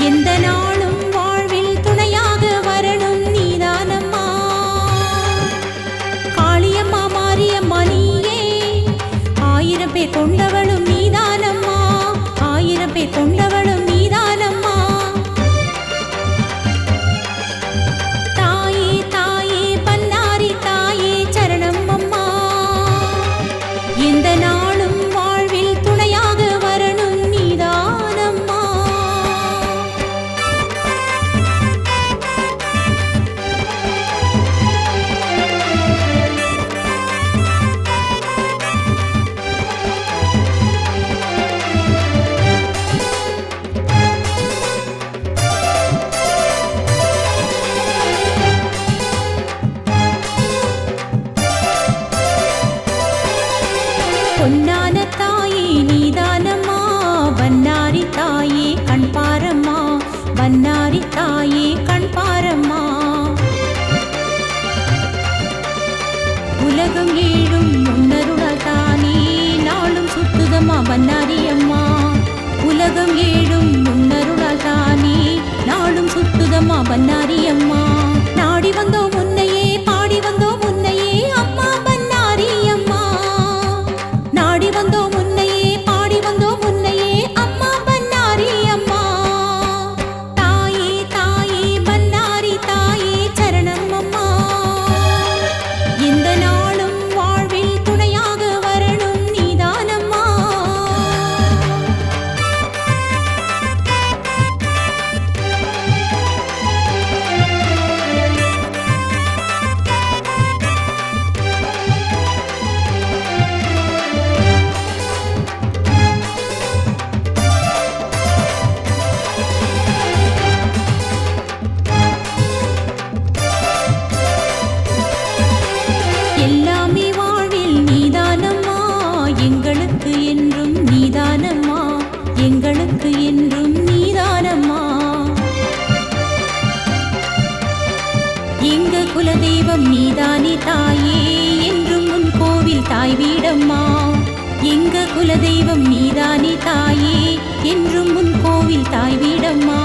எந்த நாளும் வாழ்வில் துணையாக வரணும் நீதானம்மா. காளியம்மா மாரியம்மா நீயே, 1000 பேர் கொண்டவளும் நீதானம்மா, 1000 பேர் கொண்டவளும் நீதானம்மா. தாயே தாயே பன்னாரி தாயே சரணம் அம்மா. எந்த நாளும் வாழ்வில் துணையாக வரணும் நீதானம்மா. பொன்னான தாயே நீதானம்மா, பன்னாரி தாயே கண் பாரம்மா, பன்னாரி தாயே கண் பாரம்மா. உலகம் ஏழும் முன்னருளால் தானே நாளும் சுத்துதம்மா பன்னாரி அம்மா. உலகம் ஏழும் முன்னருளால் தானே நாளும் சுத்துதம்மா பன்னாரி அம்மா. நாடி வந்தோம் முன்னையே, பாடி வந்தோம் முன்னையே அம்மா பன்னாரி அம்மா. நாடி வந்தோம் முன்னையே, பாடி வந்தோம் முன்னையே அம்மா பன்னாரி அம்மா. தாயே தாயே பன்னாரி தாயே சரணம் அம்மா. எந்த நாளும் வாழ்வில் துணையாக வரணும் நீதானம்மா. எல்லாமே வாழ்வில் நீதானம்மா, எங்களுக்கு என்றும் நீதானம்மா, எங்களுக்கு என்றும் நீதானம்மா. எங்க குலதெய்வம் நீதானே தாயே, என்றும் உன் கோவில் தாய் வீடம்மா. எங்க குலதெய்வம் நீதானே தாயே, என்றும் உன் கோவில் தாய் வீடம்மா.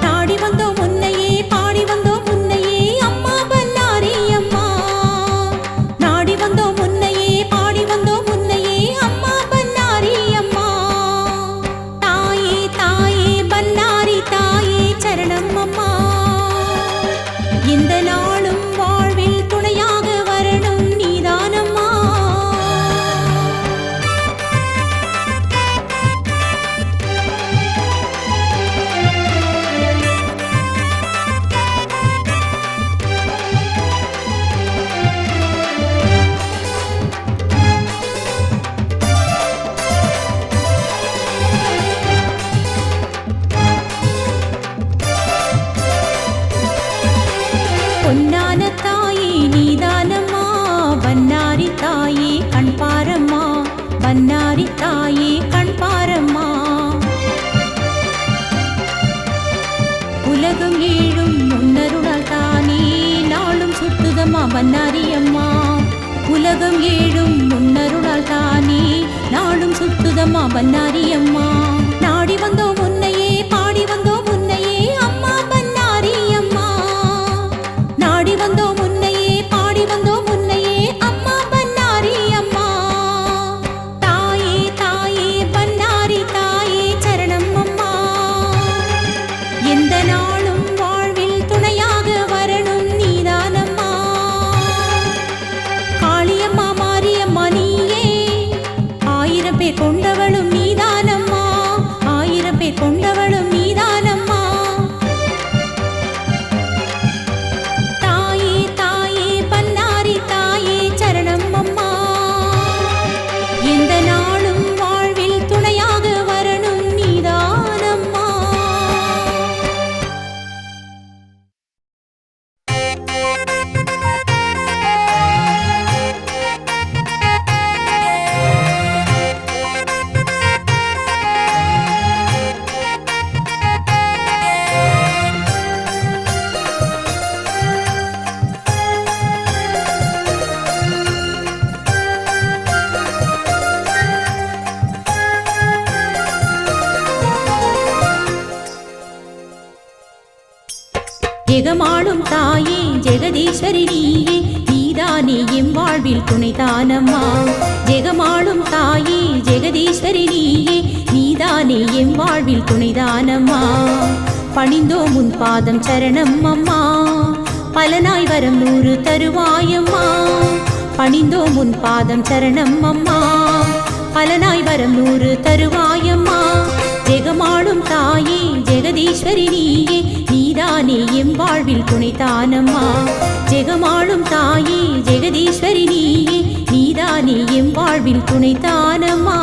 நாடி வந்தோம் முன்னையே, பாடி வந்தோம் முன்னையே அம்மா பன்னாரி அம்மா. நாடி வந்தோம் முன்னையே, பாடி வந்தோம் முன்னையே அம்மா பன்னாரி அம்மா. தாயே தாயே பன்னாரி தாயே சரணம் அம்மா. எந்த நாளும் வாழ்வில் துணையாக வரணும் நீதானம்மா. பொன்னான தாயே நீதானம்மா, பன்னாரி தாயே கண் பாரம்மா, பன்னாரி தாயே கண் பாரம்மா. உலகம் ஏழும் முன்னருளால் தானே நாளும் சுத்துதம்மா பன்னாரி அம்மா. உலகம் ஏழும் முன்னருளால் தானே நாளும் சுத்துதம்மா பன்னாரி அம்மா. நாடி வந்தோம் முன்னையே, பாடி வந்தோம் முன்னையே அம்மா பன்னாரி அம்மா. நாடி வந்தோம் முன்னையே, பாடி வந்தோம் முன்னையே அம்மா பன்னாரி அம்மா. தாயே தாயே பன்னாரி தாயே சரணம் அம்மா. எந்த நாளும் வாழ்வில் துணையாக வரணும் நீதானம்மா. காளியம்மா மாரியம்மா நீயே, 1000 பேர் கொண்டவளும் நீதானம்மா, 1000 பேர் ஜெகமாளும் தாயே ஜெகதீஸ்வரி நீயே நீதானே எம் வாழ்வில் துணைதானம்மா ஜெகமாளும் தாயே ஜெகதீஸ்வரி நீயே நீதானே எம் வாழ்வில் துணைதானம்மா பணிந்தோம் உன் பாதம் சரணம் அம்மா பலனாய் வரம் 100 தருவாயம்மா பணிந்தோம் உன் பாதம் சரணம் அம்மா பலனாய் வரம் 100 தருவாயம்மா ஜெகமாளும் தாயே ஜெகதீஸ்வரி நீயே நீதானே எம் வாழ்வில் துணைதானம்மா ஜெகமாளும் தாயே ஜெகதீஸ்வரி நீயே நீதானே எம் வாழ்வில் துணைதானம்மா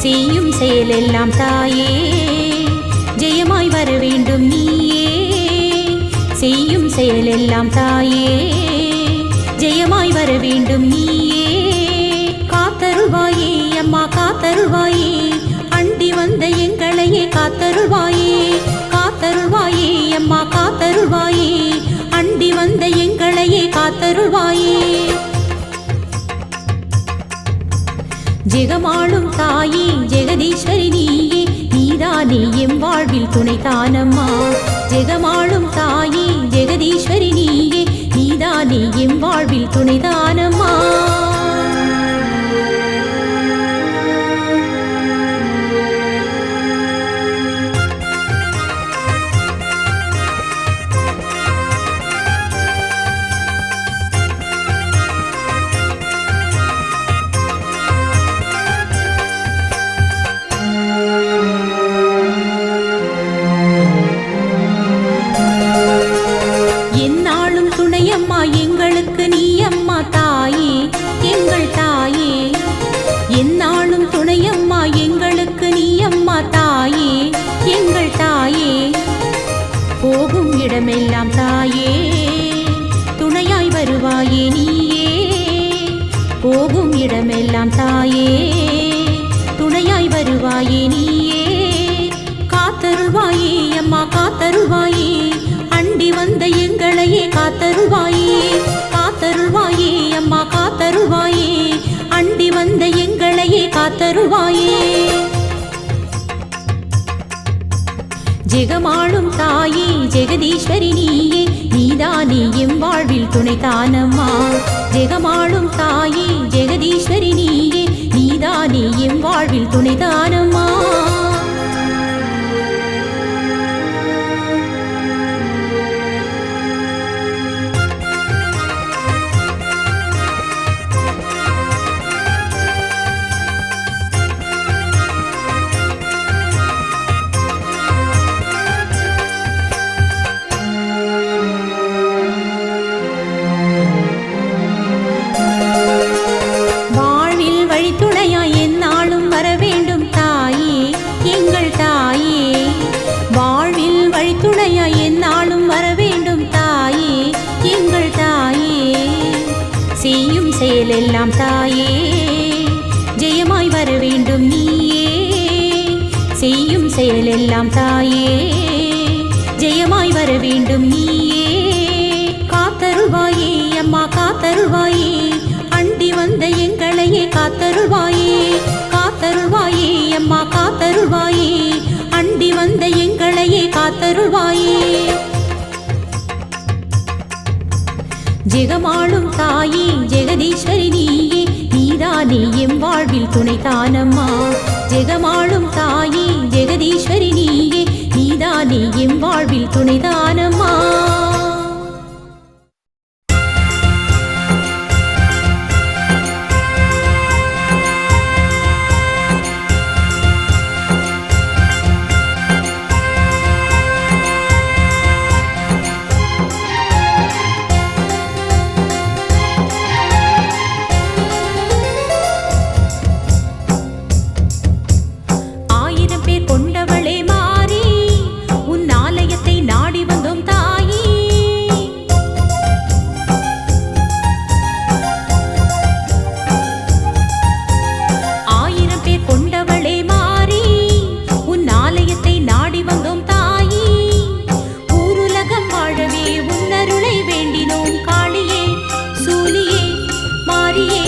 செய்யும் செயலெல்லாம் தாயே ஜெயமாய் வர வேண்டும் நீயே செய்யும் செயலெல்லாம் தாயே ஜெயமாய் வர வேண்டும் நீயே காத்தருள்வாயே அம்மா காத்தருள்வாயே அண்டி வந்த எங்களையே காத்தருள்வாயே காத்தருள்வாயே அம்மா காத்தருள்வாயே அண்டி வந்த எங்களையே காத்தருள்வாயே ஜெகமாளும் தாயே ஜெகதீஸ்வரி நீயே நீதானே எம் வாழ்வில் துணைதானம்மா ஜெகமாளும் தாயே ஜெகதீஸ்வரி நீயே நீதானே எம் வாழ்வில் துணைதானம்மா எங்களுக்கு நீ அம்மா தாயே எங்கள் தாயே எந்நாளும் துணையம்மா எங்களுக்கு நீ அம்மா தாயே எங்கள் தாயே போகும் இடமெல்லாம் தாயே துணையாய் வருவாயே நீயே போகும் இடமெல்லாம் தாயே துணையாய் வருவாயே நீயே காத்தருள்வாயே அம்மா காத்தருள்வாயே அண்டி வந்த எங்களையே காத்தருள்வாயே காத்தருள்வாயே அம்மா காத்தருள்வாயே அண்டி வந்த எங்களையே காத்தருள்வாயே ஜெகமாளும் தாயே ஜெகதீஸ்வரி நீயே நீதானே எம் வாழ்வில் துணைதானம்மா ஜெகமாளும் தாயே ஜெகதீஸ்வரி நீயே நீதானே எம் வாழ்வில் துணைதானம்மா செய்யும் செயலெல்லாம் தாயே ஜெயமாய் வர வேண்டும் நீயே செய்யும் செயலெல்லாம் தாயே ஜெயமாய் வர வேண்டும் நீயே காத்தருள்வாயே அம்மா காத்தருள்வாயே அண்டி வந்த எங்களையே காத்தருள்வாயே காத்தருள்வாயே அம்மா காத்தருள்வாயே அண்டி வந்த எங்களையே காத்தருள்வாயே ஜெகமாளும் தாயே ஜெகதீஸ்வரி நீயே நீதானே எம் வாழ்வில் துணைதானம்மா ஜெகமாளும் தாயே ஜெகதீஸ்வரி நீயே நீதானே எம் வாழ்வில் துணைதானம்மா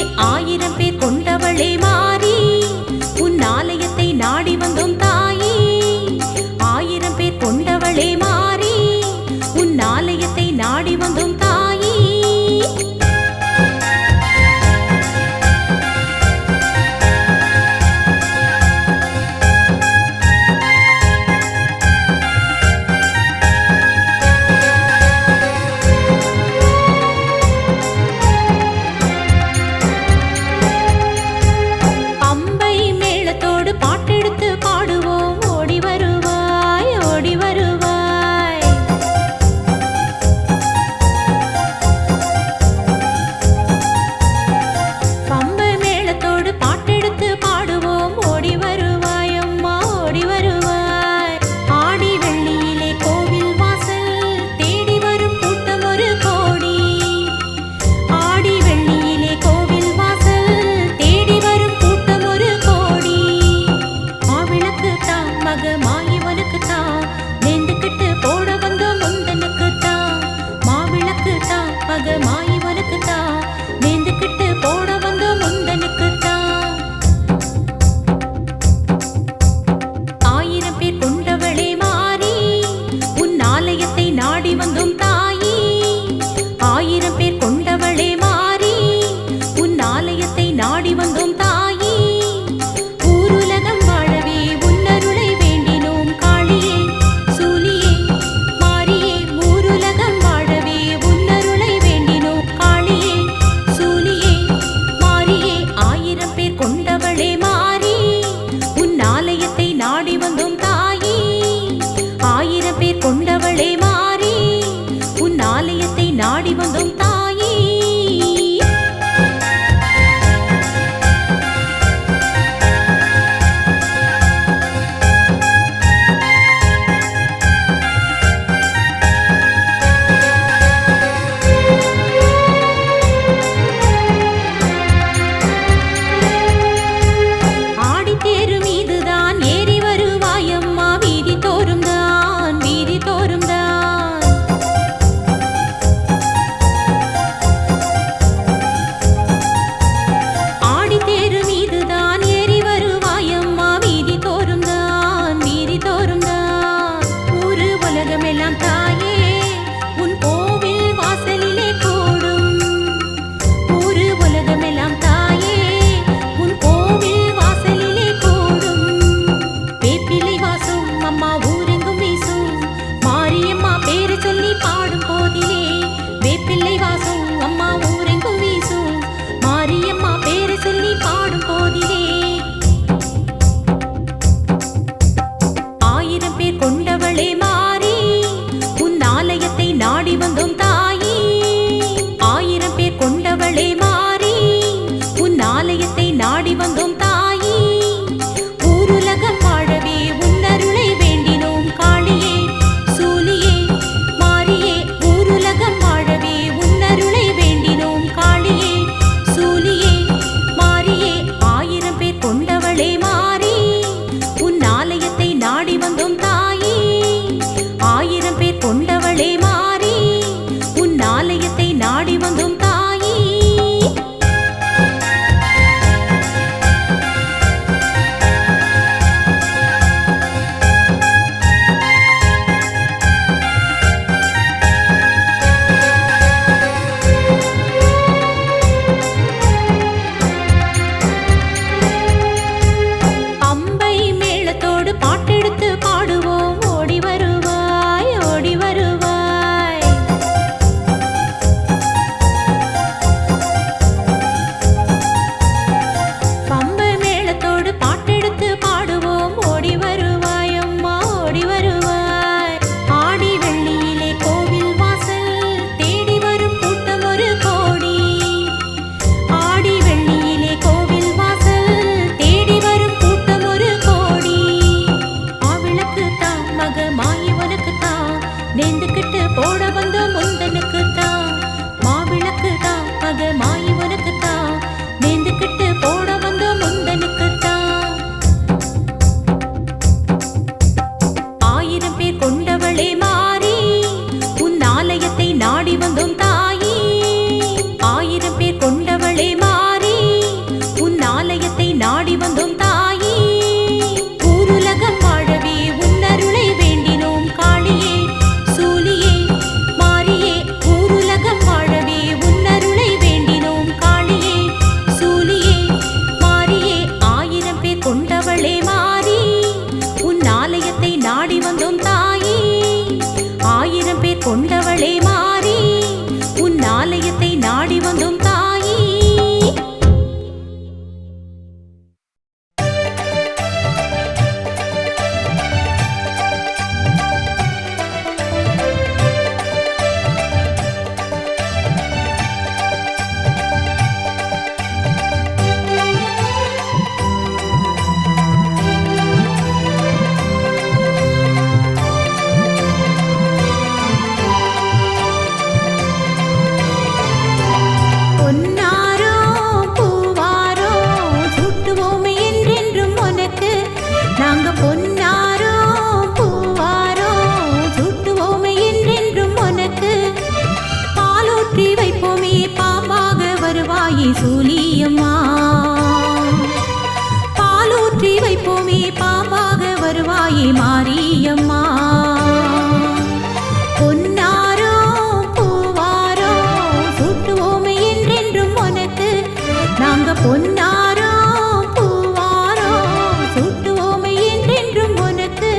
1000 பேர் கொண்டவளே மாறி உன் ஆலயத்தை நாடி வந்தோம் தாயே 1000 பேர் கொண்டவளே மாறி உன் ஆலயத்தை நாடி வந்தோம் தாயே சூலியம்மா. பாலூற்றி வைப்போமே பாம்பாக வருவாயே மாரியம்மா. பொன்னாரோ பூவாரோ சூட்டுவோமே என்றென்றும் உனக்கு. நாங்க பொன்னாரோ பூவாரோ சூட்டுவோமே என்றென்றும் உனக்கு.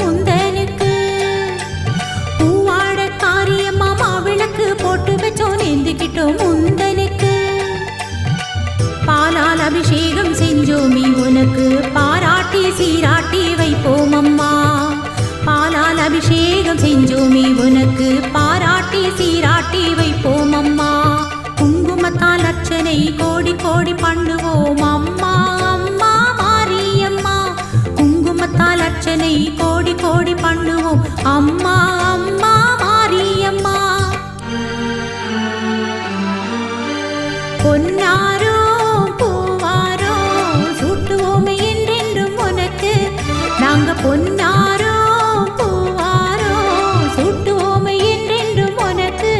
முந்தனுக்கு பூவாட காரியம்மா மாவிளக்கு போட்டு வச்சோம் நேர்ந்துக்கிட்டோம் முந்தனுக்கு. பாலால் அபிஷேகம் செஞ்சோமி உனக்கு பாராட்டி சீராட்டி வைப்போம் அம்மா. பாலால் அபிஷேகம் செஞ்சோமி உனக்கு பாராட்டி சீராட்டி வைப்போம் அம்மா. குங்குமத்தால் அர்ச்சனை கோடி கோடி பண்ணுவோம் அம்மா. அம்மா மாரியம்மா குங்குமத்தால் அர்ச்சனை கோடி கோடி பண்ணுவோம் அம்மா. அம்மா மாரியம்மா. பொன்னாரோ பூவாரோ சூட்டுவோமே என்றென்றும் உனக்கு. நாங்க பொன்னாரோ பூவாரோ சூட்டுவோமே என்றென்றும் உனக்கு.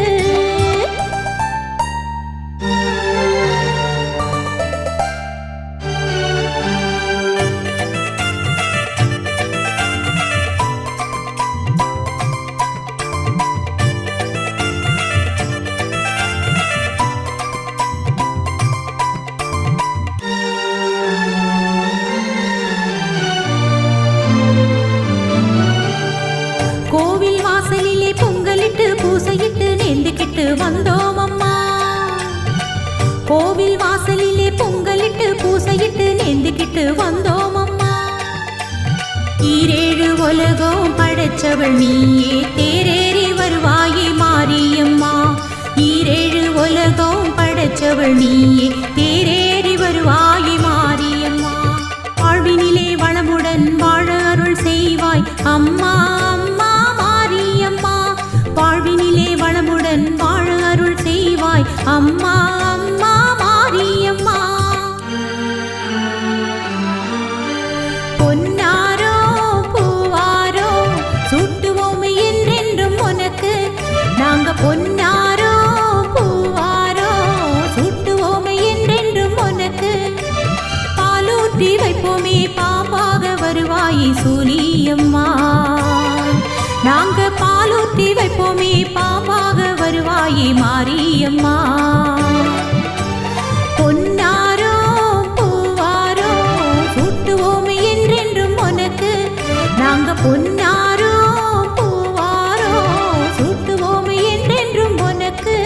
பூசையிட்டு நேர்ந்துக்கிட்டு வந்தோம் அம்மா. கோவில் வாசலிலே பொங்கலிட்டு பூசையிட்டு நேர்ந்துக்கிட்டு வந்தோம் அம்மா. ஈரேழு உலகம் படைச்சவள் நீயே தேரேறி வருவாயே மாரியம்மா. ஈரேழு உலகம் படைச்சவள் நீயே தேரேறி வருவாயே மாரியம்மா. வாழ்வினிலே வளமுடன் வாழ அருள் செய்வாய் அம்மா. அம்மா மாரியம்மா வாழ்வினிலே வளமுடன் வாழ அருள் செய்வாய் அம்மா. அம்மா மாரியம்மா. பொன்னாரோ பூவாரோ சூட்டுவோமே என்றென்றும் உனக்கு. நாங்க பொன்னாரோ பூவாரோ சூட்டுவோமே என்றென்றும் உனக்கு. பாலூற்றி வைப்போமே பாம்பாக வருவாயே சூலியம்மா. நாங்க பாலூற்றி வைப்போமே பாம்பாக வருவாயே மாரியம்மா. பொன்னாரோ பூவாரோ சூட்டுவோமே என்றென்றும் உனக்கு. நாங்க பொன்னாரோ பூவாரோ சூட்டுவோமே என்றென்றும் உனக்கு.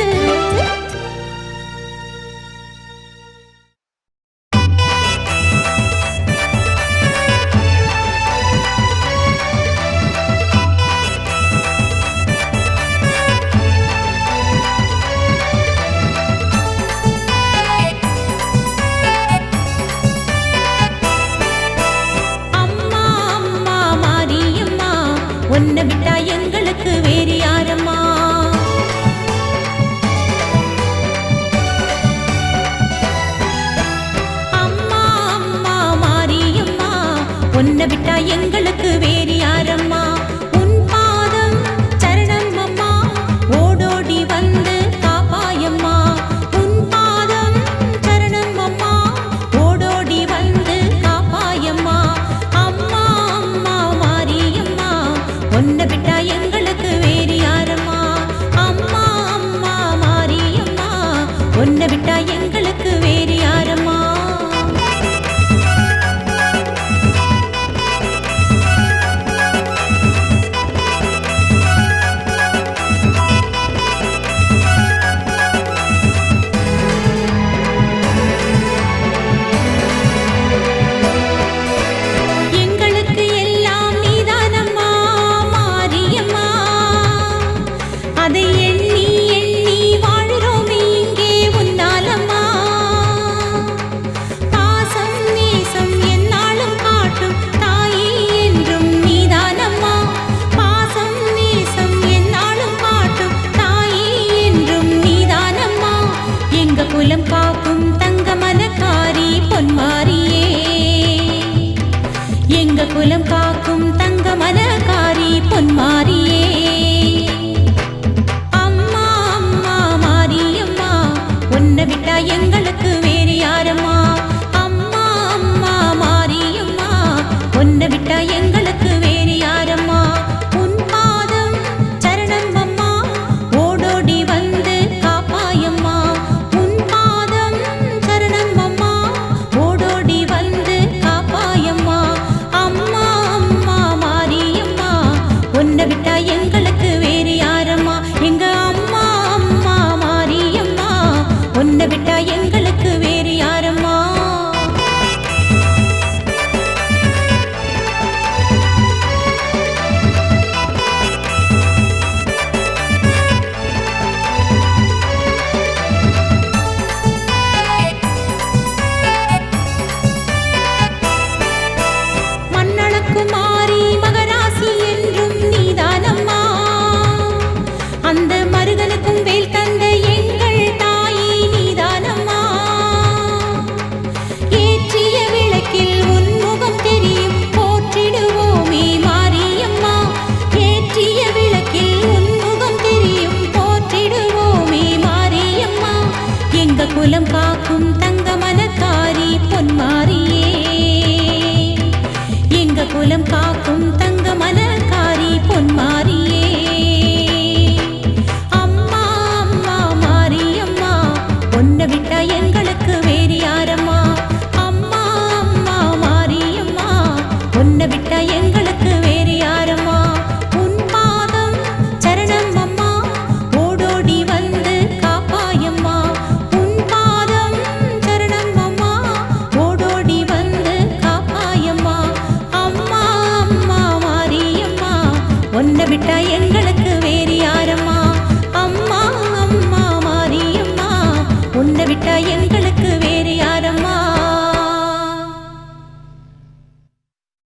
உன்னை விட்டா எங்களுக்கு வேறு யாரம்மா. அம்மா அம்மா மாரியம்மா உன்னை விட்டா எங்களுக்கு